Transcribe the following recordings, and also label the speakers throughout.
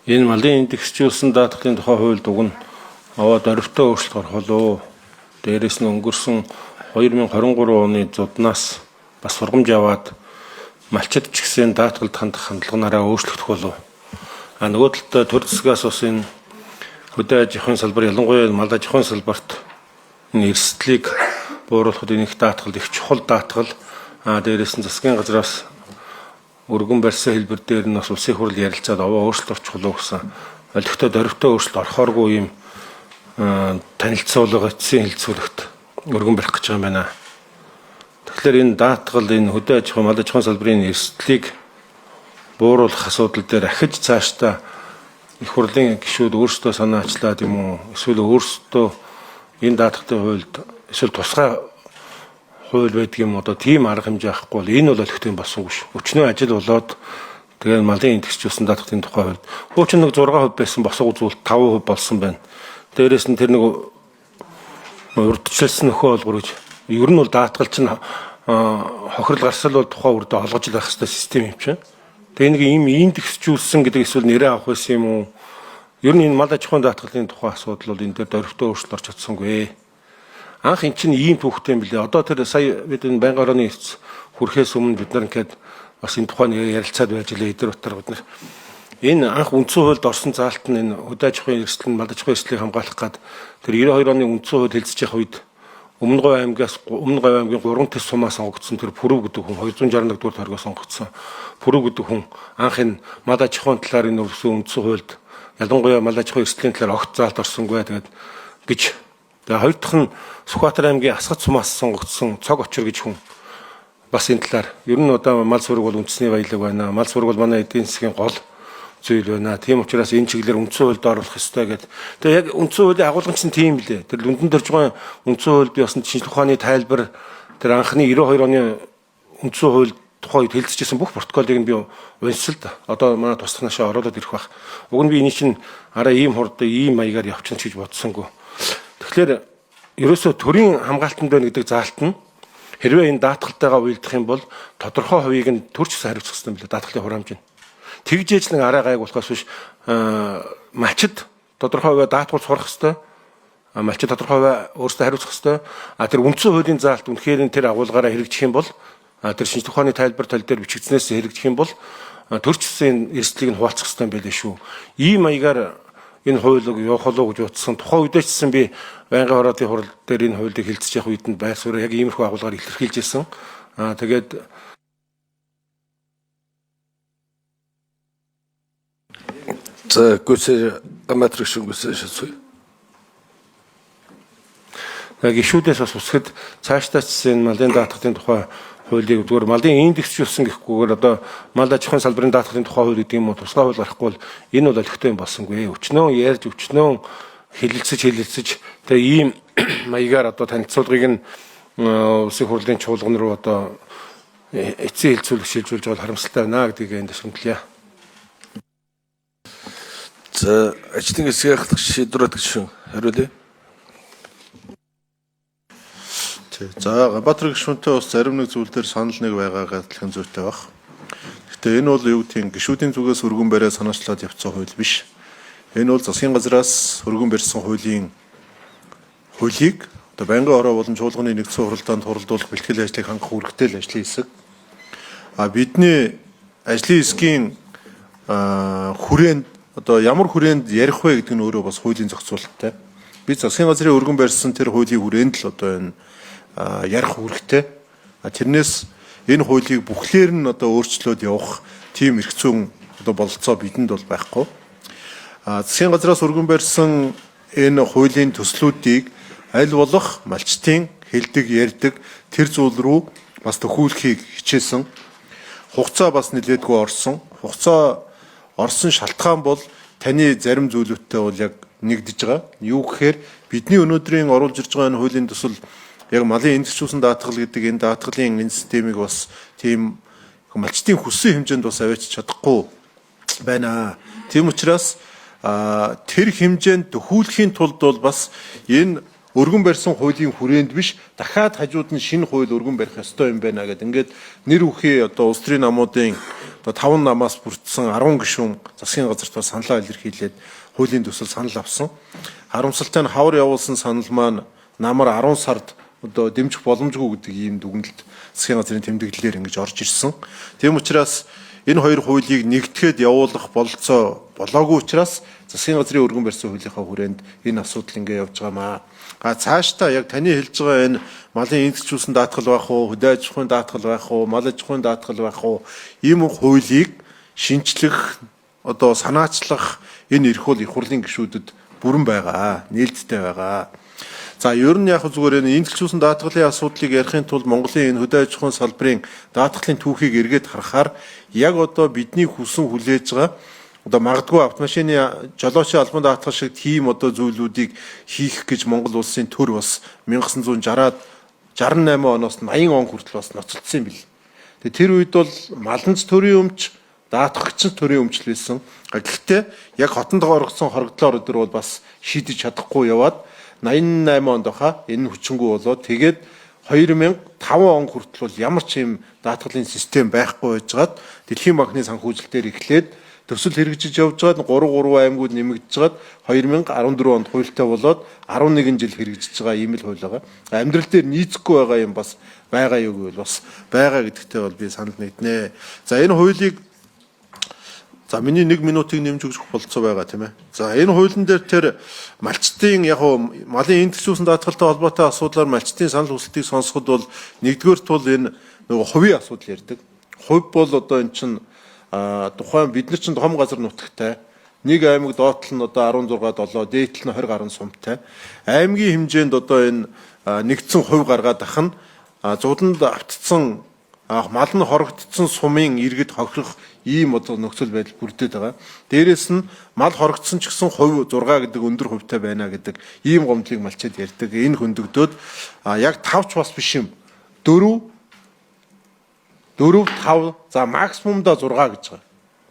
Speaker 1: Энэ малын индексжүүлсэн даатгалын тухай хууль дуг нь аваад орвтой өөрчлөлт гарах болов. Дээрээс нь өнгөрсөн 2023 оны зуднаас бас сургамж аваад малчид ч гэсэн даатгалд хандах хандлагаараа өөрчлөгдөх болов. Нөгөө талд төр засгаас бас энэ хөдөө аж ахуйн салбар ялангуяа мал аж ахуйн салбарт энэ эрсдлийг бууруулахад энэ их даатгал их чухал даатгал. Дээрээс нь засгийн газраас өргөн барьсан хэлбэр дээр нь бас улсын хурал ярилцаад овоо өөрчлөлт орчих болов гэсэн олигтой дөрвтэй өөрчлөлт орохооргүй юм танилцуулга эцсийн хэлцүүлэгт өргөн барих гэж байгаа юм байна. Тэгэхээр энэ даатгал энэ хөдөө аж ахуйн мал аж ахуйн салбарын эрсдлийг бууруулах асуудал дээр ахиж цаашдаа их хурлын гишүүд өөрсдөө санаа ачлаад юм уу эсвэл өөрсдөө энэ даатгалтын хуульд эсвэл тусгай хууль байдаг юм одоо тийм арга хэмжээ авахгүй бол энэ бол олигтой болсонгүй шүү. Өчнөө ажил болоод тэгээд малын индексжүүлсэн даатгалтын тухай хууль хуучин нэг 6% байсан босоо үзүүлэлт 5% болсон байна. Дээрээс нь тэр нэг урдчлалсан нөхөө олгор гэж ер нь бол даатгал чинь хохирол гарсал бол тухай үрдэ олгож байх хэвээр систем юм чинь. Тэгээ нэг ийм индексжүүлсэн гэдэг эсвэл нэрээ авах байсан юм уу? Ер нь энэ мал аж ахуйн даатгалын тухай асуудал бол энэ дээр дөрвтэй өөрчлөлт орж чадсангүй. Анх эн чинь ийм төвхтэй юм билээ. Одоо тэр сая бид энэ байнгын орооны эрс хүрэхээс өмнө бид нар ингээд бас энэ тухайн ярилцаад байж лээ эдэр утгаар бид нар. Энэ анх үндсэн хуульд орсон заалт нь энэ хөдөө аж ахуйн эрсдэл мал аж ахуйн эрсдлийг хамгаалах гад тэр 92 оны үндсэн хууль хэлцэж явах үед Өмнө Говь аймгийн 3 төс сумаа сонгогдсон тэр Пүрэв гэдэг хүн 261 дугаар хоргоо сонгогдсон. Пүрэв гэдэг хүн анх энэ мал аж ахуйн талаар энэ үндсэн хуульд ялангуяа мал аж ахуйн эрсдлийн талаар огт заалт орсонгүй тэгээд гэж. Тэгээ хоёр дахь нь Сүхбаатар аймгийн Асгат сумаас сонгогдсон Цог Очир гэж хүн бас энэ талаар ер нь одоо мал сүрэг бол үндэсний баялаг байна. Мал сүрэг бол манай эдийн засгийн гол зүйл байна. Тийм учраас энэ чиглэлээр үндсэн хуульд оруулах ёстой гэдэг. Тэгээ яг үндсэн хуулийн агуулгын чинь тийм лээ. Тэр Лүндэн дөрж байгаа үндсэн хууль би басна шинжлэх ухааны тайлбар тэр анхны 92 оны үндсэн хууль тухайд хэлцэжсэн бүх протоколыг нь би уншсан л да. Одоо манай тусдах нашаа оролоод ирэх байх. Уг нь би энэ чинь араа ийм хурд ийм маягаар явчихна гэж бодсонгүй. Тэгэхээр ерөөсөө төрийн хамгаалтанд байна гэдэг заалт нь хэрвээ энэ даатгалтайгаа уялдах юм бол тодорхой хувийг нь төрч хариуцах хэрэгтэй юм билээ даатгалын хураамж нь. Тэгжээж нэг араа гайг болохоос биш малчид тодорхой хувиа даатгуул сурах хэрэгтэй. Малчид тодорхой хувиа өөрсдөө хариуцах хэрэгтэй. Тэр үндсэн хуулийн заалт үнэхээр тэр агуулгаараа хэрэгжих юм бол тэр шинжлэх ухааны тайлбар тал дээр бичигдснээс хэрэгжих юм бол төрчсөн эрсдлийг нь хуваалцах хэрэгтэй юм байлээ шүү. Ийм маягаар энэ хуулийг явах болов гэж утсан. Тухайн үедээчсэн би байнгын ороодын хурал дээр энэ хуулийг хэлцэж явах үед нь байр суурь яг иймэрхүү агуулгаар илэрхийлж ирсэн. Тэгээд
Speaker 2: За гүсэ аматришн гүсэ шатсуй.
Speaker 1: Гишүүдээс бас үсгэд цаашдаач энэ малын даатгалын тухай хуулийг зүгээр малын индексжүүлсэн гэхгүйгээр одоо мал аж ахуйн салбарын даатгалын тухай хууль гэдэг юм уу тусгай хууль гарахгүй бол энэ бол олигтой юм болсонгүй. Өчнөө ярьж өчнөө хэлэлцэж тэгээ ийм маягаар одоо танилцуулгыг нь улсын хурлын чуулган руу одоо эцсийн хэлцүүлэг шилжүүлж байгаа харамсалтай байна гэдгийг энд ташрамтлаа.
Speaker 2: За ажлын хэсгийн ахлах шийдвэрүүд гэж хариулъя.
Speaker 3: За Ганбаатар гишүүнтэй бас зарим нэг зүйл дээр санал нэг байгаагаа адилхан зүйтэй баг. Гэтэ энэ бол юу гэдэг гишүүдийн зүгээс өргөн бариа санаачлаад явцсан хууль биш. Энэ бол засгийн газраас өргөн барьсан хуулийг одоо байнгын ороо болон чуулганы нэгдсэн хуралдаанд хуралдуулах бэлтгэл ажлыг хангах үүрэгтэй л ажлын хэсэг. Бидний ажлын хэсгийн хүрээнд одоо ямар хүрээнд ярих вэ гэдэг нь өөрөө бас хуулийн зохицуулалттай. Би засгийн газрын өргөн барьсан тэр хуулийн хүрээнд л одоо энэ ярих үүрэгтэй. Тэрнээс энэ хуулийг бүхлээр нь одоо өөрчлөөд явах тийм эрх зүйн одоо бололцоо бидэнд бол байхгүй. Засгийн газраас өргөн барьсан энэ хуулийн төслүүдийг аль болох малчтын хэлдэг, ярьдаг тэр зүйл рүү бас төхүүлэхийг хичээсэн. Хугацаа бас нэлээдгүй орсон. Хугацаа орсон шалтгаан бол таны зарим зүйлүүдтэй бол яг нэгдэж байгаа. Юу гэхээр бидний өнөөдрийн оруулж ирж байгаа энэ хуулийн төсөл яг малын индексжүүлсэн даатгал гэдэг энэ даатгалын энэ системийг бас тийм малчтын хүссэн хэмжээнд бас аваач чадахгүй байна. Тийм учраас тэр хэмжээнд төхүүлэхийн тулд бол бас энэ өргөн барьсан хуулийн хүрээнд биш дахиад хажууд нь шинэ хууль өргөн барих ёстой юм байна гэдэг. Ингээд нэр үхий одоо улс төрийн намуудын одоо 5 намаас бүрдсэн 10 гишүүн засгийн газарт бас саналаа илэрхийлээд хуулийн төсөл санал авсан. Харамсалтай нь хавар явуулсан санал маань намар 10 сард одоо дэмжих боломжгүй гэдэг ийм дүгнэлт засгийн газрын тэмдэглэлээр ингэж орж ирсэн. Тийм учраас энэ хоёр хуулийг нэгтгэхэд явуулах бололцоо болоогүй учраас засгийн газрын өргөн барьсан хуулийнхаа хүрээнд энэ асуудал ингэ явж байгаамаа. Цаашдаа яг таны хэлж байгаа энэ малын эндэгчүүлсэн даатгал байх уу, хөдөө аж ахуйн даатгал байх уу, мал аж ахуйн даатгал байх уу, ийм хуулийг шинчлэх, одоо санаачлах энэ эрх бол их хурлын гишүүдэд бүрэн байгаа, нээлттэй байгаа. За ер нь яг зүгээр энэ эндэгчүүлсэн даатгалын асуудлыг ярихын тулд Монголын энэ хөдөө аж ахуйн салбарын даатгалын түүхийг эргээд харахаар яг одоо бидний хүсэн хүлээж байгаа одоо магадгүй автомашины жолоочийн албан даатгал шиг тийм одоо зүйлүүдийг хийх гэж Монгол улсын төр бас 1968 оноос 80 он хүртэл бас ноцолдсон юм бил. Тэгээ тэр үед бол маланч төрийн өмч, даатгагч төрийн өмч л байсан. Гэхдээ яг хотонд оргоцсон хоригдлоор өдөр бол бас шийдэж чадахгүй яваад 88 онд баха энэ хүчингү болоод тэгээд 2005 он хүртэл бол ямар ч юм даатгалын систем байхгүй байжгаад Дэлхийн банкны санхүүжилтээр эхлээд төсөл хэрэгжиж явж байгаад 3 аймагуд нэмэгдэж байгаад 2014 онд хуультай болоод 11 жил хэрэгжиж байгаа ийм л хууль байгаа. Амьдрал дээр нийцэхгүй байгаа юм бас байгаа юу гэвэл бас байгаа гэдэгтээ бол би санал нэгднэ. За энэ хуулийг миний 1 минутыг нэмж өгөх болцоо байгаа тийм ээ. За энэ хуулийн дээр тэр малчтын яг малын эндэгчүүлсэн даатгалтай холбоотой асуудлаар малчтын санал хүсэлтийг сонсоход бол нэгдүгээрт бол энэ нөгөө хувийн асуудал ярьдаг. Хувь бол одоо эн чинь тухайн бид нар чинь том газар нутагтай. Нэг аймаг доотлол нь одоо 16 7, дээдлэл нь 20 гаруй сумтай. Аймгийн хэмжээнд одоо энэ нэгдсэн хувь гаргаад ах нь зууданд автцсан мал нь хорогдсон сумын иргэд хохирох ийм одоо нөхцөл байдал бүрдээд байгаа. Дээрээс нь мал хорогдсон ч гэсэн хувь 6 гэдэг өндөр хувьтай байна гэдэг ийм гомдлыг малчид ярьдаг. Энэ хөндөгдөөд яг 5 ч бас биш юм. 4 5 за максимумда 6 гэж байгаа.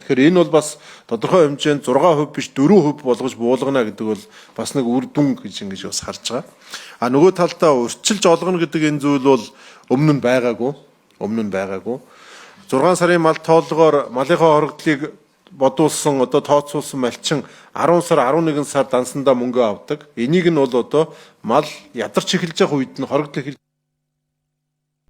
Speaker 3: Тэгэхээр энэ бол бас тодорхой хэмжээнд 6% биш 4% болгож буулгана гэдэг бол бас нэг үр дүн гэж ингэж бас харж байгаа. Нөгөө талдаа урьдчилж олгоно гэдэг энэ зүйл бол өмнө нь байгаагүй. 6 сарын мал тоолгоор малынхаа хоригдлыг бодуулсан одоо тооцоолсон малчин 10 сар 11 сар дансандаа мөнгө авдаг. Энийг нь бол одоо мал ядарч эхэлж байгаа үед нь хоригдол эхэлж